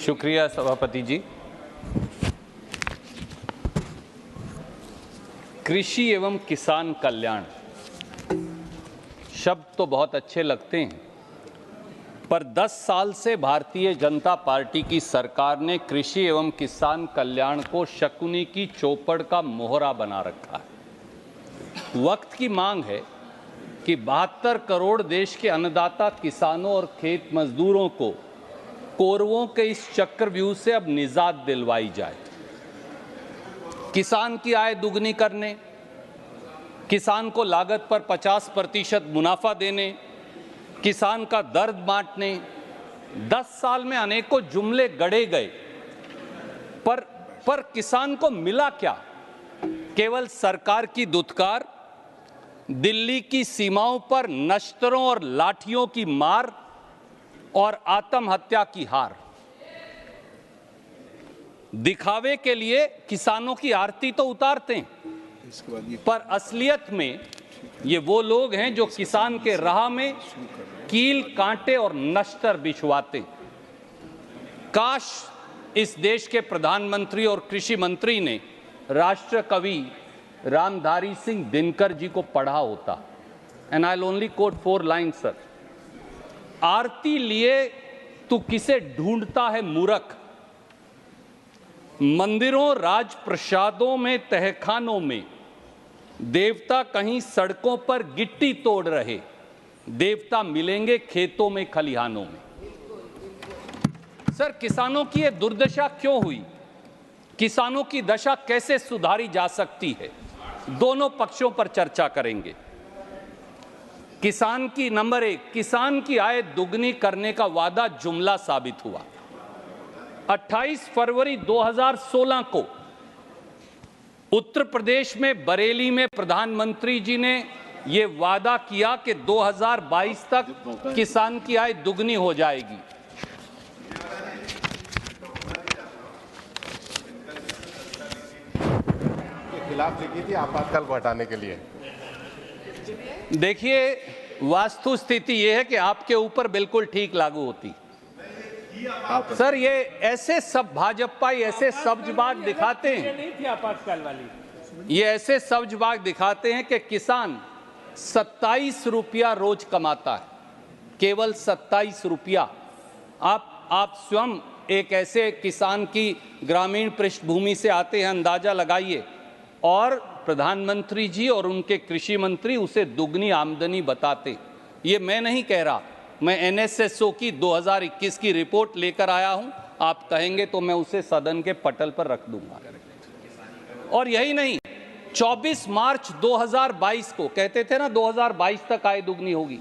शुक्रिया सभापति जी। कृषि एवं किसान कल्याण शब्द तो बहुत अच्छे लगते हैं, पर 10 साल से भारतीय जनता पार्टी की सरकार ने कृषि एवं किसान कल्याण को शकुनी की चौपड़ का मोहरा बना रखा है। वक्त की मांग है कि 72 करोड़ देश के अन्नदाता किसानों और खेत मजदूरों को कौरवों के इस चक्रव्यूह से अब निजात दिलवाई जाए। किसान की आय दुगनी करने, किसान को लागत पर 50% मुनाफा देने, किसान का दर्द बांटने 10 साल में अनेकों जुमले गढ़े गए, पर किसान को मिला क्या? केवल सरकार की दुत्कार, दिल्ली की सीमाओं पर नश्तरों और लाठियों की मार और आत्महत्या की हार। दिखावे के लिए किसानों की आरती तो उतारते हैं, पर असलियत में ये वो लोग हैं जो किसान के राह में कील, कांटे और नश्तर बिछवाते। काश इस देश के प्रधानमंत्री और कृषि मंत्री ने राष्ट्र कवि रामधारी सिंह दिनकर जी को पढ़ा होता। And I will only quote 4 lines sir. आरती लिए तू किसे ढूंढता है मूर्ख, मंदिरों राजप्रसादों में तहखानों में देवता कहीं सड़कों पर गिट्टी तोड़ रहे, देवता मिलेंगे खेतों में खलिहानों में। सर, किसानों की ये दुर्दशा क्यों हुई? किसानों की दशा कैसे सुधारी जा सकती है? दोनों पक्षों पर चर्चा करेंगे। किसान की नंबर 1, किसान की आय दुगनी करने का वादा जुमला साबित हुआ। 28 फरवरी 2016 को उत्तर प्रदेश में बरेली में प्रधानमंत्री जी ने यह वादा किया कि 2022 तक किसान की आय दुगनी हो जाएगी। खिलाफ लिखी थी आपातकाल को हटाने के लिए। देखिए, वास्तु स्थिति यह है कि आपके ऊपर बिल्कुल ठीक लागू होती। सर, ये ऐसे सब भाजपाई ऐसे सब्जबाग दिखाते हैं, नहीं थी आपातकाल वाली, ये ऐसे सब्जबाग दिखाते हैं कि किसान 27 रुपया रोज कमाता है, केवल 27 रुपया। आप स्वयं एक ऐसे किसान की ग्रामीण पृष्ठभूमि से आते हैं, अंदाजा लगाइए। और प्रधानमंत्री जी और उनके कृषि मंत्री उसे दुगनी आमदनी बताते। ये मैं नहीं कह रहा, मैं NSSO की 2021 की रिपोर्ट लेकर आया हूं। आप कहेंगे तो मैं उसे सदन के पटल पर रख दूंगा। और यही नहीं, 24 मार्च 2022 को कहते थे ना 2022 तक आय दुगनी होगी।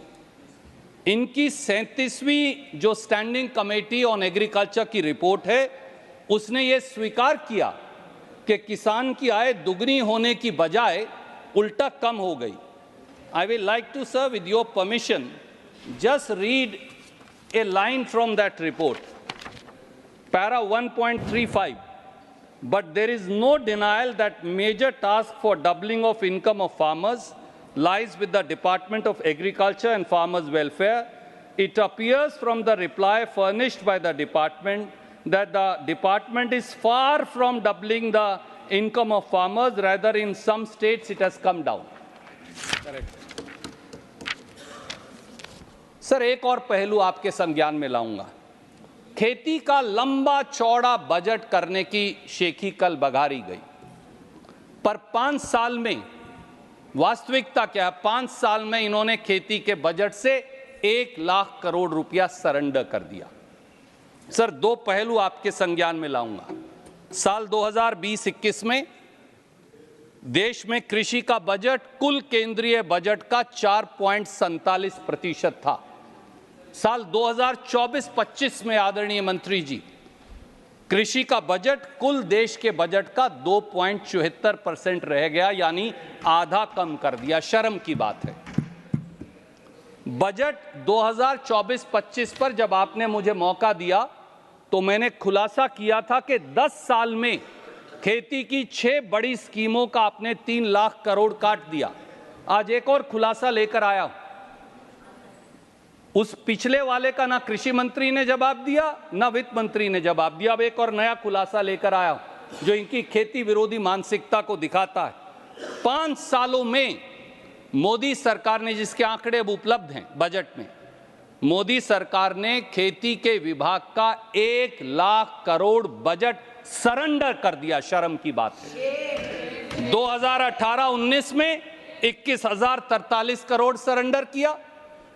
इनकी 37वीं जो स्टैंडिंग कमेटी ऑन एग्रीकल्चर की रिपोर्ट है, उसने ये स्वीकार किया कि किसान की आय दुगनी होने की बजाय उल्टा कम हो गई। I will like to sir, with your permission, just read a line from that report, para 1.35. But there is no denial that major task for doubling of income of farmers lies with the Department of Agriculture and Farmers Welfare. It appears from the reply furnished by the department that the department is far from doubling the income of farmers. Rather, in some states it has come down. Correct. Sir, एक और पहलू आपके संज्ञान में लाऊंगा। खेती का लंबा चौड़ा बजट करने की शेखी कल बघारी गई, पर 5 साल में वास्तविकता क्या है? 5 साल में इन्होंने खेती के बजट से 1 लाख करोड़ रुपया सरेंडर कर दिया। सर, 2 पहलू आपके संज्ञान में लाऊंगा। साल 2020-21 में देश में कृषि का बजट कुल केंद्रीय बजट का 4.47% था। साल 2024-25 में आदरणीय मंत्री जी, कृषि का बजट कुल देश के बजट का 2.74% रह गया, यानी आधा कम कर दिया। शर्म की बात है। बजट 2024-25 पर जब आपने मुझे मौका दिया तो मैंने खुलासा किया था कि 10 साल में खेती की 6 बड़ी स्कीमों का आपने 3 लाख करोड़ काट दिया। आज एक और खुलासा लेकर आया हूं। उस पिछले वाले का ना कृषि मंत्री ने जवाब दिया, ना वित्त मंत्री ने जवाब दिया। अब एक और नया खुलासा लेकर आया हूं जो इनकी खेती विरोधी मानसिकता को दिखाता है। 5 सालों में मोदी सरकार ने, जिसके आंकड़े अब उपलब्ध हैं बजट में, मोदी सरकार ने खेती के विभाग का 1 लाख करोड़ बजट सरेंडर कर दिया। शर्म की बात है। 2018-19 में 21,043 करोड़ सरेंडर किया।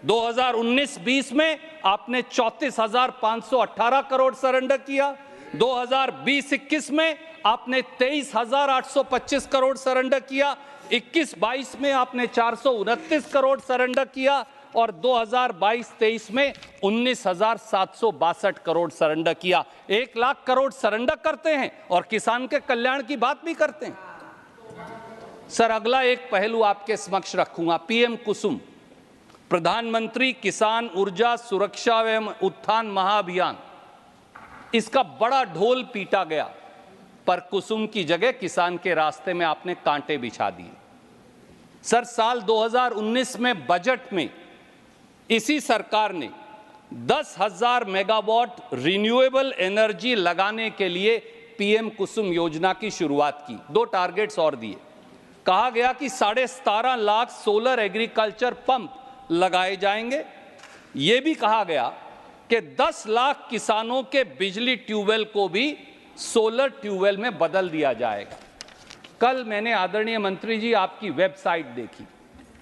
2019-20 में आपने 34,518 करोड़ सरेंडर किया। 2020-21 में आपने 23,825 करोड़ सरेंडर किया। 21-22 में आपने 429 करोड़ सरेंडर किया और 2022-23 में 19,762 करोड़ सरेंडर किया। 1 लाख करोड़ सरेंडर करते हैं और किसान के कल्याण की बात भी करते हैं। सर, अगला एक पहलू आपके समक्ष रखूंगा, पीएम कुसुम, प्रधानमंत्री किसान ऊर्जा सुरक्षा एवं उत्थान महाअभियान। इसका बड़ा ढोल पीटा गया, पर कुसुम की जगह किसान के रास्ते में आपने कांटे बिछा दिए। सर, साल 2019 में बजट में इसी सरकार ने 10,000 मेगावाट रिन्यूएबल एनर्जी लगाने के लिए पीएम कुसुम योजना की शुरुआत की। 2 टारगेट्स और दिए। कहा गया कि 17.5 लाख सोलर एग्रीकल्चर पंप लगाए जाएंगे। यह भी कहा गया कि 10 लाख किसानों के बिजली ट्यूबवेल को भी सोलर ट्यूबवेल में बदल दिया जाएगा। कल मैंने, आदरणीय मंत्री जी, आपकी वेबसाइट देखी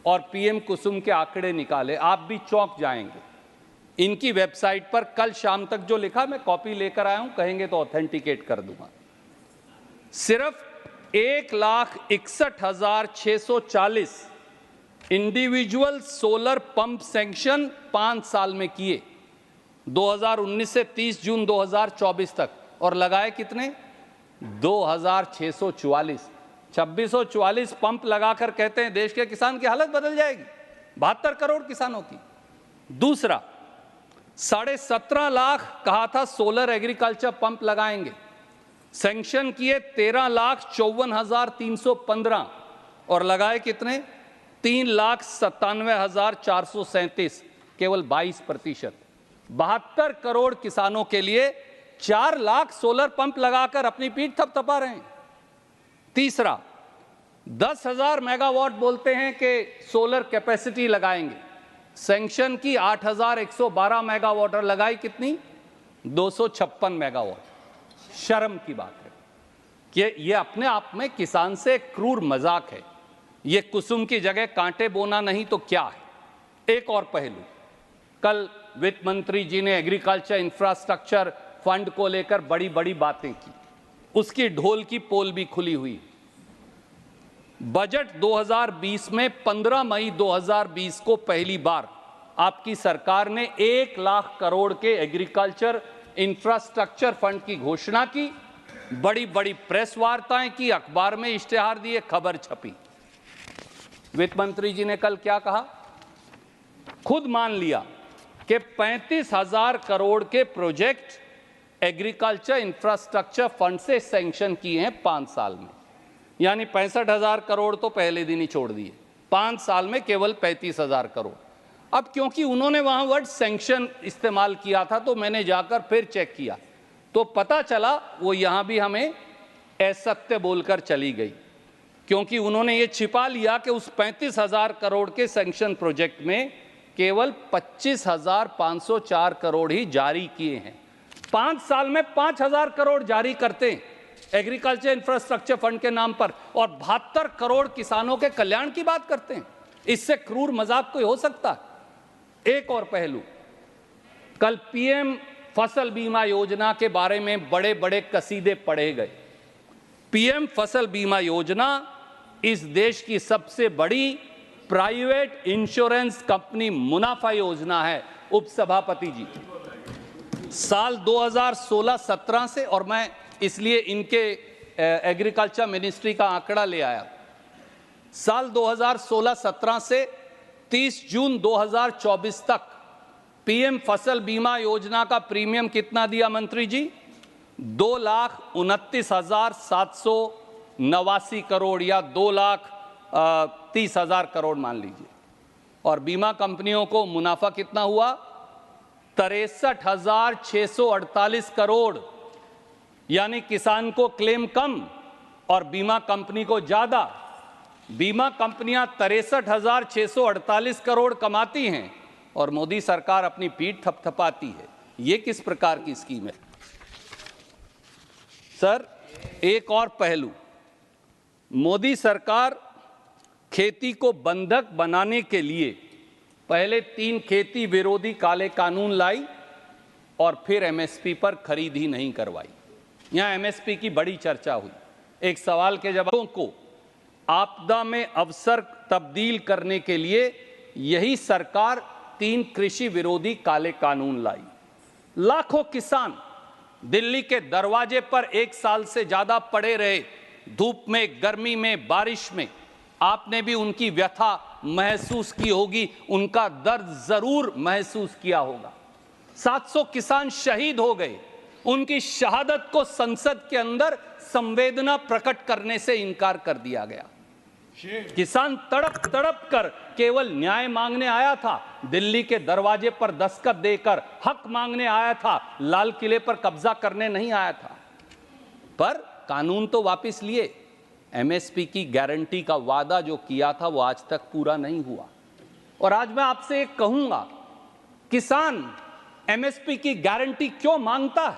और पीएम कुसुम के आंकड़े निकाले। आप भी चौंक जाएंगे। इनकी वेबसाइट पर कल शाम तक जो लिखा, मैं कॉपी लेकर आया हूं, कहेंगे तो ऑथेंटिकेट कर दूंगा। सिर्फ 1,61,640 इंडिविजुअल सोलर पंप सैंक्शन 5 साल में किए, 2019 से 30 जून 2024 तक, और लगाए कितने? 2,644। 2,644 पंप लगाकर कहते हैं देश के किसान की हालत बदल जाएगी। 72 करोड़ किसानों की। दूसरा, 17.5 लाख कहा था सोलर एग्रीकल्चर पंप लगाएंगे, सैंक्शन किए 13,54,315 और लगाए कितने? 3,97,437, केवल 22%। 72 करोड़ किसानों के लिए 4 लाख सोलर पंप लगाकर अपनी पीठ थपथपा रहे हैं। तीसरा, 10,000 मेगावाट बोलते हैं कि सोलर कैपेसिटी लगाएंगे, सैंक्शन की 8,112 मेगावाट और लगाई कितनी? 256 मेगावाट। शर्म की बात है कि यह अपने आप में किसान से क्रूर मजाक है। यह कुसुम की जगह कांटे बोना नहीं तो क्या है? एक और पहलू, कल वित्त मंत्री जी ने एग्रीकल्चर इंफ्रास्ट्रक्चर फंड को लेकर बड़ी बड़ी बातें की, उसकी ढोल की पोल भी खुली हुई। बजट 2020 में 15 मई 2020 को पहली बार आपकी सरकार ने 1 लाख करोड़ के एग्रीकल्चर इंफ्रास्ट्रक्चर फंड की घोषणा की। बड़ी बड़ी प्रेस वार्ताएं की, अखबार में इश्तेहार दिए, खबर छपी। वित्त मंत्री जी ने कल क्या कहा? खुद मान लिया कि 35,000 करोड़ के प्रोजेक्ट एग्रीकल्चर इंफ्रास्ट्रक्चर फंड से सैंक्शन किए हैं 5 साल में, यानी 65,000 करोड़ तो पहले दिन ही छोड़ दिए। 5 साल में केवल 35,000 करोड़। अब क्योंकि उन्होंने वहां वर्ड सैंक्शन इस्तेमाल किया था तो मैंने जाकर फिर चेक किया तो पता चला वो यहां भी हमें असत्य बोलकर चली गई, क्योंकि उन्होंने ये छिपा लिया कि उस 35,000 करोड़ के सैंक्शन प्रोजेक्ट में केवल 25,504 करोड़ ही जारी किए हैं। 5 साल में 5,000 करोड़ जारी करते हैं एग्रीकल्चर इंफ्रास्ट्रक्चर फंड के नाम पर और 72 करोड़ किसानों के कल्याण की बात करते हैं। इससे क्रूर मजाक कोई हो सकता है? एक और पहलू, कल पीएम फसल बीमा योजना के बारे में बड़े बड़े कसीदे पढ़े गए। पीएम फसल बीमा योजना इस देश की सबसे बड़ी प्राइवेट इंश्योरेंस कंपनी मुनाफा योजना है। उपसभापति जी, साल 2016-17 से, और मैं इसलिए इनके एग्रीकल्चर मिनिस्ट्री का आंकड़ा ले आया, साल 2016-17 से 30 जून 2024 तक पीएम फसल बीमा योजना का प्रीमियम कितना दिया मंत्री जी? 2,29,789 करोड़ या 2,30,000 करोड़ मान लीजिए। और बीमा कंपनियों को मुनाफा कितना हुआ? 63,648 करोड़, यानी किसान को क्लेम कम और बीमा कंपनी को ज्यादा। बीमा कंपनियां 63,648 करोड़ कमाती हैं और मोदी सरकार अपनी पीठ थपथपाती है। ये किस प्रकार की स्कीम है? सर, एक और पहलू, मोदी सरकार खेती को बंधक बनाने के लिए पहले 3 खेती विरोधी काले कानून लाई और फिर एमएसपी पर खरीद ही नहीं करवाई। यहां एमएसपी की बड़ी चर्चा हुई। एक सवाल के जवाबों को आपदा में अवसर तब्दील करने के लिए यही सरकार 3 कृषि विरोधी काले कानून लाई। लाखों किसान दिल्ली के दरवाजे पर 1 साल से ज्यादा पड़े रहे, धूप में, गर्मी में, बारिश में। आपने भी उनकी व्यथा महसूस की होगी, उनका दर्द जरूर महसूस किया होगा। 700 किसान शहीद हो गए। उनकी शहादत को संसद के अंदर संवेदना प्रकट करने से इनकार कर दिया गया। किसान तड़प तड़प कर केवल न्याय मांगने आया था, दिल्ली के दरवाजे पर दस्तखत देकर हक मांगने आया था, लाल किले पर कब्जा करने नहीं आया था। पर कानून तो वापस लिए। एमएसपी की गारंटी का वादा जो किया था वो आज तक पूरा नहीं हुआ। और आज मैं आपसे एक कहूंगा, किसान एमएसपी की गारंटी क्यों मांगता है?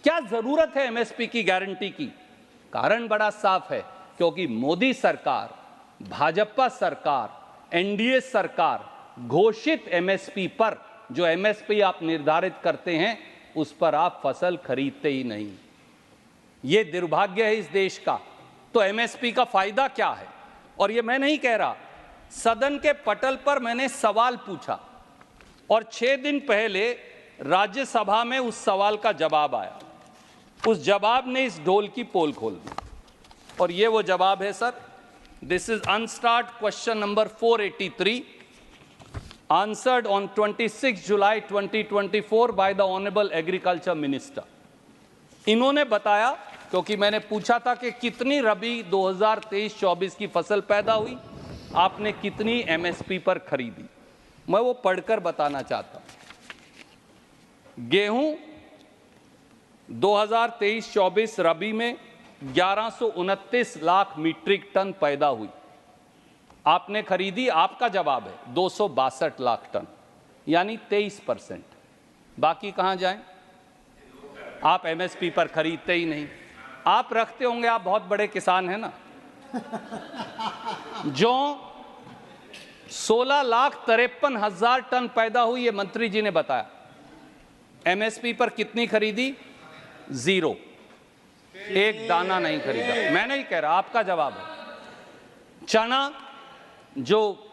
क्या जरूरत है एमएसपी की गारंटी की? कारण बड़ा साफ है, क्योंकि मोदी सरकार, भाजपा सरकार, एनडीए सरकार घोषित एमएसपी पर, जो एमएसपी आप निर्धारित करते हैं, उस पर आप फसल खरीदते ही नहीं। यह दुर्भाग्य है इस देश का। तो एमएसपी का फायदा क्या है? और यह मैं नहीं कह रहा, सदन के पटल पर मैंने सवाल पूछा और 6 दिन पहले राज्यसभा में उस सवाल का जवाब आया। उस जवाब ने इस ढोल की पोल खोल दी और ये वो जवाब है sir. This is unstarred question number 483 answered on 26 July 2024 by the honourable agriculture minister. इन्होंने बताया, क्योंकि मैंने पूछा था कि कितनी रबी 2023-24 की फसल पैदा हुई, आपने कितनी एमएसपी पर खरीदी। मैं वो पढ़कर बताना चाहता हूं। गेहूं 2023-24 रबी में 1129 लाख मीट्रिक टन पैदा हुई, आपने खरीदी, आपका जवाब है 262 लाख टन, यानी 23%। बाकी कहां जाएं? आप एमएसपी पर खरीदते ही नहीं। आप रखते होंगे, आप बहुत बड़े किसान हैं ना। जो 16,53,000 टन पैदा हुई, ये मंत्री जी ने बताया। एमएसपी पर कितनी खरीदी? 0, एक दाना नहीं खरीदा। मैं नहीं कह रहा, आपका जवाब है। चना जो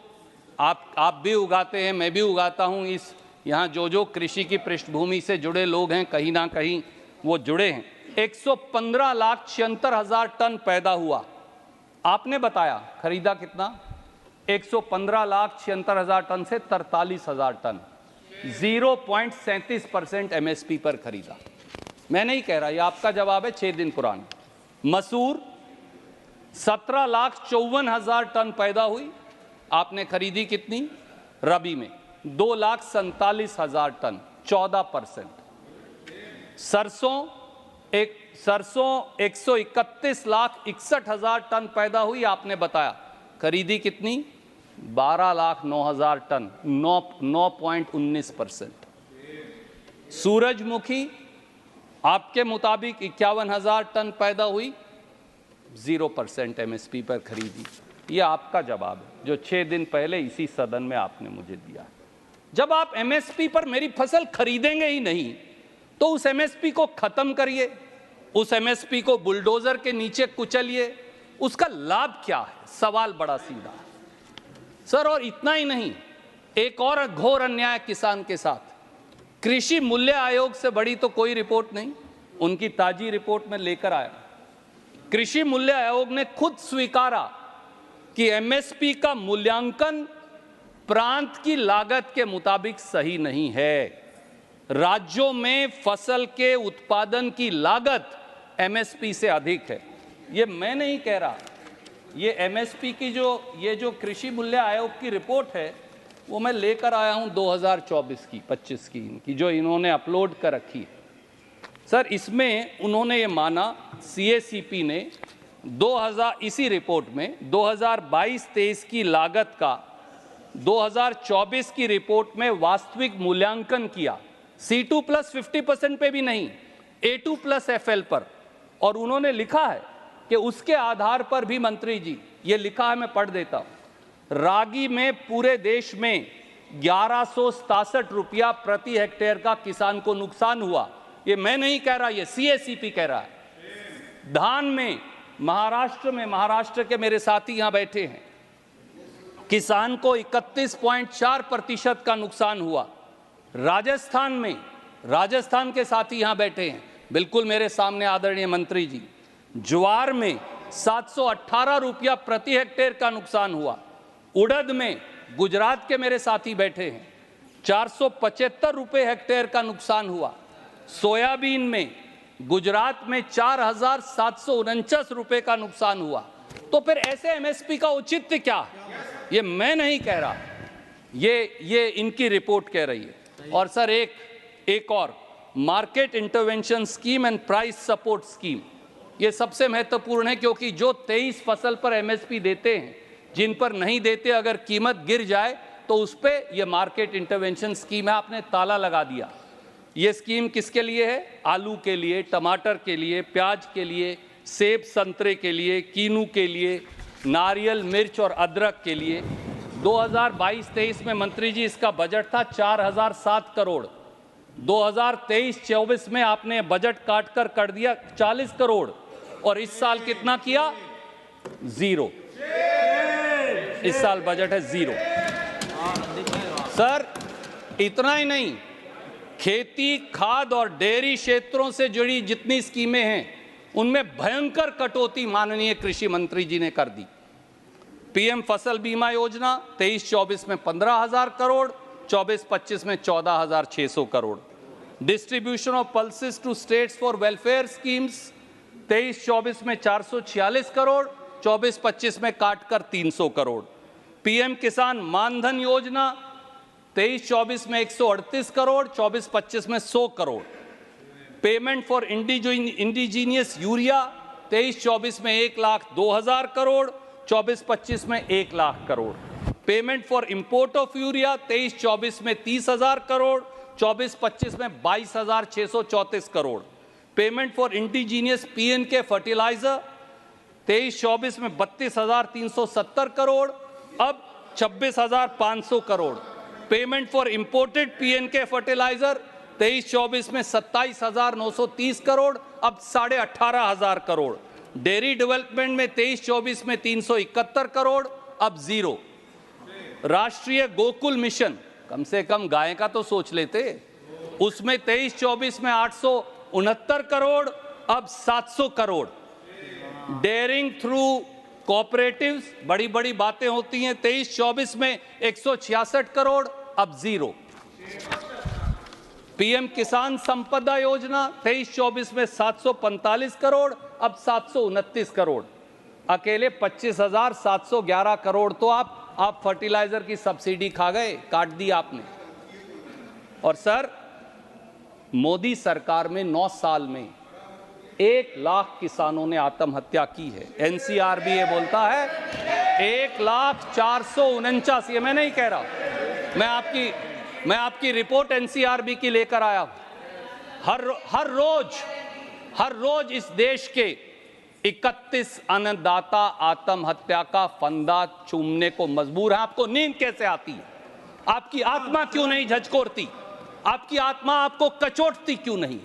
आप भी उगाते हैं, मैं भी उगाता हूं, इस यहां जो कृषि की पृष्ठभूमि से जुड़े लोग हैं, कहीं ना कहीं वो जुड़े हैं। 115,76,000 टन पैदा हुआ, आपने बताया खरीदा कितना? 115,76,000 टन से 43,000 टन, 0.37% एमएसपी पर खरीदा। मैं नहीं कह रहा, ये आपका जवाब है, 6 दिन पुराना। मसूर 17,54,000 टन पैदा हुई, आपने खरीदी कितनी रबी में? 2,47,000 टन, 14%। सरसों 131,61,000 टन पैदा हुई, आपने बताया खरीदी कितनी? 12,09,000 टन, 9.19%। सूरजमुखी आपके मुताबिक 51,000 टन पैदा हुई, 0% एमएसपी पर खरीदी। यह आपका जवाब है, जो 6 दिन पहले इसी सदन में आपने मुझे दिया। जब आप एमएसपी पर मेरी फसल खरीदेंगे ही नहीं, तो उस एमएसपी को खत्म करिए, उस एमएसपी को बुलडोजर के नीचे कुचलिए। उसका लाभ क्या है? सवाल बड़ा सीधा है सर। और इतना ही नहीं, एक और घोर अन्याय किसान के साथ। कृषि मूल्य आयोग से बड़ी तो कोई रिपोर्ट नहीं, उनकी ताजी रिपोर्ट में लेकर आया। कृषि मूल्य आयोग ने खुद स्वीकारा कि एमएसपी का मूल्यांकन प्रांत की लागत के मुताबिक सही नहीं है। राज्यों में फसल के उत्पादन की लागत एमएसपी से अधिक है। ये मैं नहीं कह रहा, ये एमएसपी की जो कृषि मूल्य आयोग की रिपोर्ट है, वो मैं लेकर आया हूं 2024 की 25 की इनकी, जो इन्होंने अपलोड कर रखी है। सर, इसमें उन्होंने ये माना, CACP ने 2000 इसी रिपोर्ट में 2022-23 की लागत का 2024 की रिपोर्ट में वास्तविक मूल्यांकन किया, C2 प्लस 50% पे भी नहीं, A2 प्लस FL पर। और उन्होंने लिखा है कि उसके आधार पर भी, मंत्री जी ये लिखा है, मैं पढ़ देता हूं, रागी में पूरे देश में 1167 रुपया प्रति हेक्टेयर का किसान को नुकसान हुआ। ये मैं नहीं कह रहा, ये CACP कह रहा है। धान में महाराष्ट्र के मेरे साथी यहां बैठे हैं, किसान को 31.4% का नुकसान हुआ। राजस्थान के साथी यहां बैठे हैं, बिल्कुल मेरे सामने आदरणीय मंत्री जी, ज्वार में 718 रुपया प्रति हेक्टेयर का नुकसान हुआ। उड़द में गुजरात के मेरे साथी बैठे हैं, 475 रुपये हेक्टेयर का नुकसान हुआ। सोयाबीन में गुजरात में 4,749 रुपये का नुकसान हुआ। तो फिर ऐसे MSP का औचित्य क्या? ये मैं नहीं कह रहा, ये इनकी रिपोर्ट कह रही है। और सर एक और, market intervention scheme and price support scheme, ये सबसे महत्वपूर्ण है, क्योंकि जो 23 फसल पर MSP देते हैं, जिन पर नहीं देते, अगर कीमत गिर जाए तो उस पर यह मार्केट इंटरवेंशन स्कीम है, आपने ताला लगा दिया। ये स्कीम किसके लिए है? आलू के लिए, टमाटर के लिए, प्याज के लिए, सेब संतरे के लिए, कीनू के लिए, नारियल, मिर्च और अदरक के लिए। 2022-23 में मंत्री जी इसका बजट था 4007 करोड़। 2023-24 में आपने बजट काट कर दिया 40 करोड़, और इस साल कितना किया? 0। इस साल बजट है 0। सर, इतना ही नहीं, खेती, खाद और डेयरी क्षेत्रों से जुड़ी जितनी स्कीमें हैं, उनमें भयंकर कटौती माननीय कृषि मंत्री जी ने कर दी। PM फसल बीमा योजना 23-24 में 15,000 करोड़, 24-25 में 14,600 crore. Distribution of pulses to states for welfare schemes 23-24 में 446 करोड़, 24-25 में काटकर 300 करोड़। PM किसान मानधन योजना 23-24 में 138 करोड़, 24-25 में 100 crore. Payment for indigenous urea 23-24 में 1,02,000 करोड़, 24-25 में 1 lakh crore. Payment for import of urea 23-24 में 30,000 करोड़, 24-25 में 22,634 crore. Payment for indigenous PNK fertiliser 23-24 में 32,370 करोड़, अब 26,500 crore. Payment for imported PNK fertiliser 23-24 में 27,930 करोड़, अब 18,500 करोड़। डेयरी डेवलपमेंट में 23-24 में 371 करोड़, अब 0। राष्ट्रीय गोकुल मिशन, कम से कम गाय का तो सोच लेते, उसमें 23-24 में 869 करोड़, अब 700 करोड़। डेयरिंग थ्रू कोऑपरेटिव्स, बड़ी बड़ी बातें होती हैं, 23-24 में 166 करोड़, अब 0। PM किसान संपदा योजना 23-24 में 745 करोड़, अब 729 करोड़। अकेले 25,711 करोड़ तो आप फर्टिलाइजर की सब्सिडी खा गए, काट दी आपने। और सर, मोदी सरकार में 9 साल में 1 लाख किसानों ने आत्महत्या की है। NCRB ये बोलता है 1,04,49, ये मैं नहीं कह रहा, मैं आपकी रिपोर्ट NCRB की लेकर आया हूं। हर रोज इस देश के 31 अन्नदाता आत्महत्या का फंदा चूमने को मजबूर है। आपको नींद कैसे आती है? आपकी आत्मा क्यों नहीं झकझोरती? आपकी आत्मा आपको कचोटती क्यों नहीं?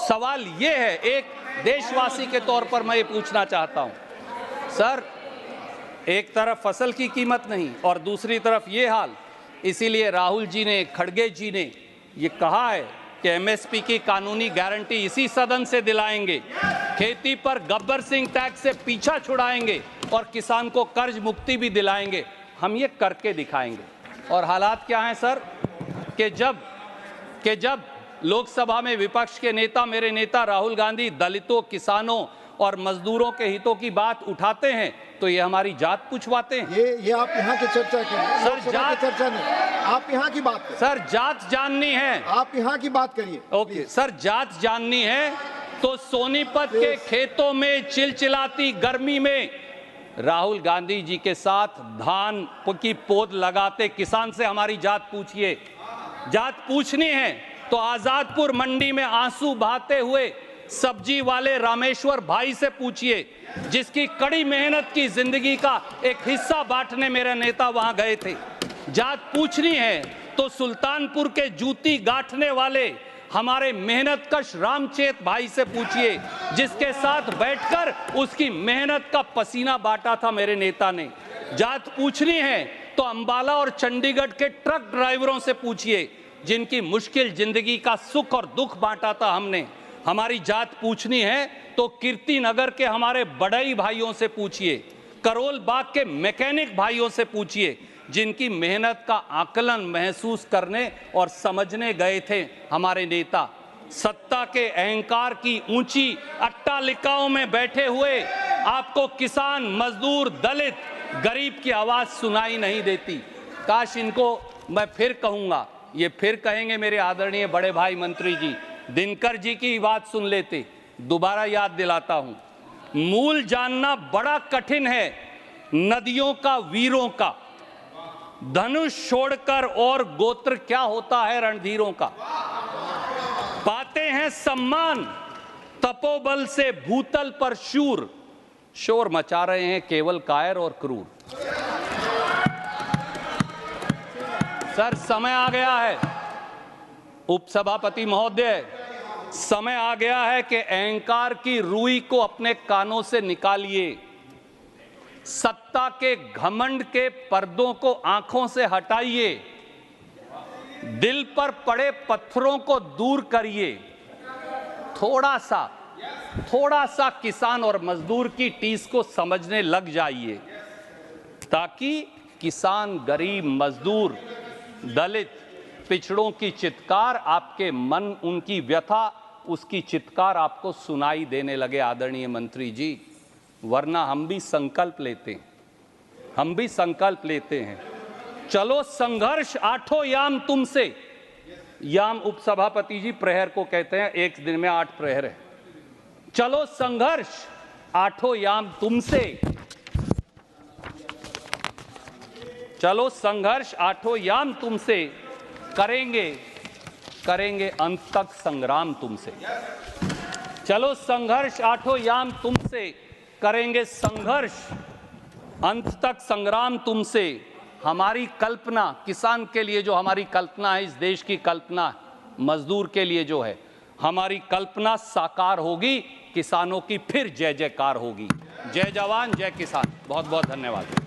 सवाल यह है, एक देशवासी के तौर पर मैं ये पूछना चाहता हूं। सर, एक तरफ फसल की कीमत नहीं और दूसरी तरफ ये हाल। इसीलिए राहुल जी ने, खड़गे जी ने ये कहा है कि MSP की कानूनी गारंटी इसी सदन से दिलाएंगे, खेती पर गब्बर सिंह टैक्स से पीछा छुड़ाएंगे और किसान को कर्ज मुक्ति भी दिलाएंगे। हम ये करके दिखाएंगे। और हालात क्या हैं सर, कि जब लोकसभा में विपक्ष के नेता, मेरे नेता राहुल गांधी दलितों, किसानों और मजदूरों के हितों की बात उठाते हैं तो ये हमारी जात पूछवाते हैं। ये आप यहाँ की चर्चा करें, सर, लोकसभा की चर्चा नहीं, आप यहाँ की बात करें। सर जात जाननी है, आप यहाँ की बात करिए। ओके सर, जात जाननी है तो सोनीपत के खेतों में चिलचिलाती गर्मी में राहुल गांधी जी के साथ धान की पौध लगाते किसान से हमारी जात पूछिए। जात पूछनी है तो आजादपुर मंडी में आंसू बहाते हुए सब्जी वाले रामेश्वर भाई से पूछिए, जिसकी कड़ी मेहनत की जिंदगी का एक हिस्सा बांटने मेरे नेता वहां गए थे। जात पूछनी है तो सुल्तानपुर के जूती गांठने वाले हमारे मेहनतकश रामचेत भाई से पूछिए, जिसके साथ बैठकर उसकी मेहनत का पसीना बांटा था मेरे नेता ने। जात पूछनी है तो अंबाला और चंडीगढ़ के ट्रक ड्राइवरों से पूछिए, जिनकी मुश्किल जिंदगी का सुख और दुख बांटा था हमने। हमारी जात पूछनी है तो कीर्ति नगर के हमारे बड़ई भाइयों से पूछिए, करोल बाग के मैकेनिक भाइयों से पूछिए, जिनकी मेहनत का आकलन महसूस करने और समझने गए थे हमारे नेता। सत्ता के अहंकार की ऊंची अट्टालिकाओं में बैठे हुए आपको किसान, मजदूर, दलित, गरीब की आवाज सुनाई नहीं देती। काश इनको मैं फिर कहूंगा, ये फिर कहेंगे मेरे आदरणीय बड़े भाई मंत्री जी, दिनकर जी की बात सुन लेते। दोबारा याद दिलाता हूं, मूल जानना बड़ा कठिन है नदियों का, वीरों का। धनुष छोड़कर और गोत्र क्या होता है रणधीरों का। पाते हैं सम्मान तपोबल से भूतल पर शूर, शोर मचा रहे हैं केवल कायर और क्रूर। सर समय आ गया है, उपसभापति महोदय, समय आ गया है कि अहंकार की रुई को अपने कानों से निकालिए। सत्ता के घमंड के पर्दों को आंखों से हटाइए। दिल पर पड़े पत्थरों को दूर करिए। थोड़ा सा किसान और मजदूर की टीस को समझने लग जाइए, ताकि किसान, गरीब, मजदूर, दलित, पिछड़ों की चित्कार आपके मन, उनकी व्यथा, उसकी चित्कार आपको सुनाई देने लगे आदरणीय मंत्री जी। वरना हम भी संकल्प लेते हैं, चलो संघर्ष आठों याम तुमसे। याम उपसभापति जी प्रहर को कहते हैं, एक दिन में 8 प्रहर है। चलो संघर्ष आठों याम तुमसे, चलो संघर्ष आठों याम तुमसे, करेंगे अंत तक संग्राम तुमसे। चलो संघर्ष आठों याम तुमसे, करेंगे संघर्ष अंत तक संग्राम तुमसे। हमारी कल्पना, किसान के लिए जो हमारी कल्पना है, इस देश की कल्पना, मजदूर के लिए जो है हमारी कल्पना साकार होगी, किसानों की फिर जय जयकार होगी। जय जवान, जय किसान। बहुत बहुत धन्यवाद।